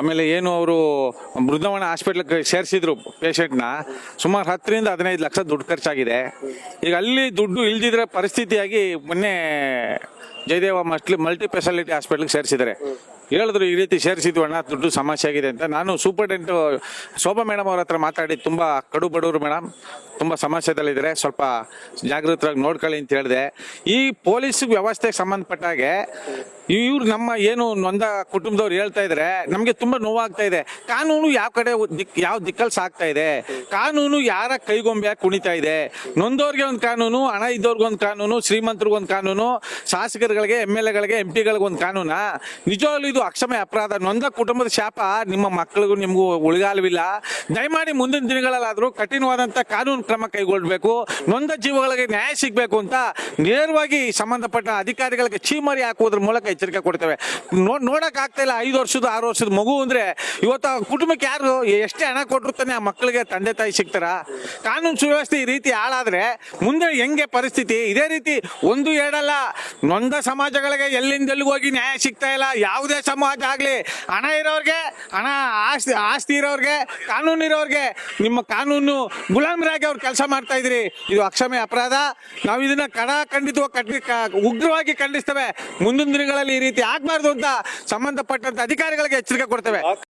ಆಮೇಲೆ ಏನು ಅವರು ಬೃಂದಾವನ ಹಾಸ್ಪಿಟ್ಲಿಗೆ ಸೇರಿಸಿದ್ರು ಪೇಷಂಟ್ನ, ಸುಮಾರು 10 ರಿಂದ 15 ಲಕ್ಷ ದುಡ್ಡು ಖರ್ಚಾಗಿದೆ. ಈಗ ಅಲ್ಲಿ ದುಡ್ಡು ಇಲ್ದಿದ್ರೆ ಪರಿಸ್ಥಿತಿಯಾಗಿ ಮೊನ್ನೆ ಜಯದೇವ ಮಲ್ಟಿ ಸ್ಪೆಷಾಲಿಟಿ ಹಾಸ್ಪಿಟ್ಲಿಗೆ ಸೇರಿಸಿದ್ದಾರೆ. ಹೇಳಿದ್ರು ಈ ರೀತಿ ಸೇರಿಸಿದ್ವು ಅಣ್ಣ, ದುಡ್ಡು ಸಮಸ್ಯೆ ಆಗಿದೆ ಅಂತ. ನಾನು ಸೂಪರ್ಡೆಂಟು ಶೋಭಾ ಮೇಡಮ್ ಅವ್ರ ಹತ್ರ ಮಾತಾಡಿ, ತುಂಬ ಕಡು ಬಡವರು ಮೇಡಮ್, ತುಂಬ ಸಮಸ್ಯೆದಲ್ಲಿದ್ದಾರೆ, ಸ್ವಲ್ಪ ಜಾಗೃತರಾಗಿ ನೋಡ್ಕೊಳ್ಳಿ ಅಂತ ಹೇಳಿದೆ. ಈ ಪೊಲೀಸ್ ವ್ಯವಸ್ಥೆಗೆ ಸಂಬಂಧಪಟ್ಟಾಗೆ ಇವ್ರು ನಮ್ಮ ಏನು ನೊಂದ ಕುಟುಂಬದವ್ರು ಹೇಳ್ತಾ ಇದ್ದಾರೆ, ನಮಗೆ ತುಂಬ ನೋವಾಗ್ತಾ ಇದೆ. ಕಾನೂನು ಯಾವ ಕಡೆ ಯಾವ ದಿಕ್ಕಲ್ಲಿ ಸಾಕ್ತಾ ಇದೆ, ಕಾನೂನು ಯಾರ ಕೈಗೊಂಬೆ ಕುಣಿತಾ ಇದೆ. ನೊಂದವ್ರಿಗೆ ಒಂದು ಕಾನೂನು, ಹಣ ಇದ್ದವ್ರಿಗೆ ಒಂದು ಕಾನೂನು, ಶ್ರೀಮಂತರಿಗೆ ಒಂದು ಕಾನೂನು, ಶಾಸಕರುಗಳಿಗೆ MLAಗಳಿಗೆ MP ಗಳಿಗೆ ಒಂದು ಕಾನೂನ. ನಿಜವಾಗ್ಲೂ ಇದು ಅಕ್ಷಮ್ಯ ಅಪರಾಧ. ನೊಂದ ಕುಟುಂಬದ ಶಾಪ ನಿಮ್ಮ ಮಕ್ಕಳಿಗೂ ನಿಮಗೂ ಉಳಿಗಾಲವಿಲ್ಲ. ದಯಮಾಡಿ ಮುಂದಿನ ದಿನಗಳಲ್ಲಾದರೂ ಕಠಿಣವಾದಂಥ ಕಾನೂನು ಕ್ರಮ ಕೈಗೊಳ್ಳಬೇಕು. ನೊಂದ ಜೀವಗಳಿಗೆ ನ್ಯಾಯ ಸಿಗಬೇಕು ಅಂತ ನೇರವಾಗಿ ಸಂಬಂಧಪಟ್ಟ ಅಧಿಕಾರಿಗಳಿಗೆ ಚೀಮರಿ ಹಾಕುವುದ್ರ ಮೂಲಕ ಎಚ್ಚರಿಕೆ ಕೊಡ್ತೇವೆ. ನೋಡಕ್ ಆಗ್ತಾ ಇಲ್ಲ, 5 ವರ್ಷದ 6 ವರ್ಷದ ಮಗು ಅಂದ್ರೆ ಇವತ್ತು ಆ ಕುಟುಂಬಕ್ಕೆ ಯಾರು ಎಷ್ಟೇ ಹಣ ಕೊಟ್ಟರು ತಾನೆ ಆ ಮಕ್ಕಳಿಗೆ ತಂದೆ ತಾಯಿ ಸಿಗ್ತಾರ? ಕಾನೂನು ಸುವ್ಯವಸ್ಥೆ ಈ ರೀತಿ ಹಾಳಾದ್ರೆ ಮುಂದೆ ಹೆಂಗೆ ಪರಿಸ್ಥಿತಿ? ಇದೇ ರೀತಿ ಒಂದು ಎರಡಲ್ಲ, ನೊಂದ ಸಮಾಜಗಳಿಗೆ ಎಲ್ಲಿಂದ ಹೋಗಿ ನ್ಯಾಯ ಸಿಗ್ತಾ ಇಲ್ಲ. ಯಾವುದೇ ಸಮಾಜ ಆಗ್ಲಿ, ಹಣ ಇರೋರ್ಗೆ ಹಣ, ಆಸ್ತಿ ಇರೋರ್ಗೆ, ಕಾನೂನು ಇರೋರ್ಗೆ ನಿಮ್ಮ ಕಾನೂನು ಗುಲಾಮರಾಗಿ ಅವ್ರು ಕೆಲಸ ಮಾಡ್ತಾ ಇದ್ರಿ. ಇದು ಅಕ್ಷಮ್ಯ ಅಪರಾಧ. ನಾವು ಇದನ್ನ ಖಂಡಿತವಾಗಿ ಉಗ್ರವಾಗಿ ಖಂಡಿಸ್ತೇವೆ. ಮುಂದಿನ ದಿನಗಳಲ್ಲಿ ಈ ರೀತಿ ಆಗ್ಬಾರ್ದು ಅಂತ ಸಂಬಂಧಪಟ್ಟಂತ ಅಧಿಕಾರಿಗಳಿಗೆ ಎಚ್ಚರಿಕೆ ಕೊಡ್ತೇವೆ.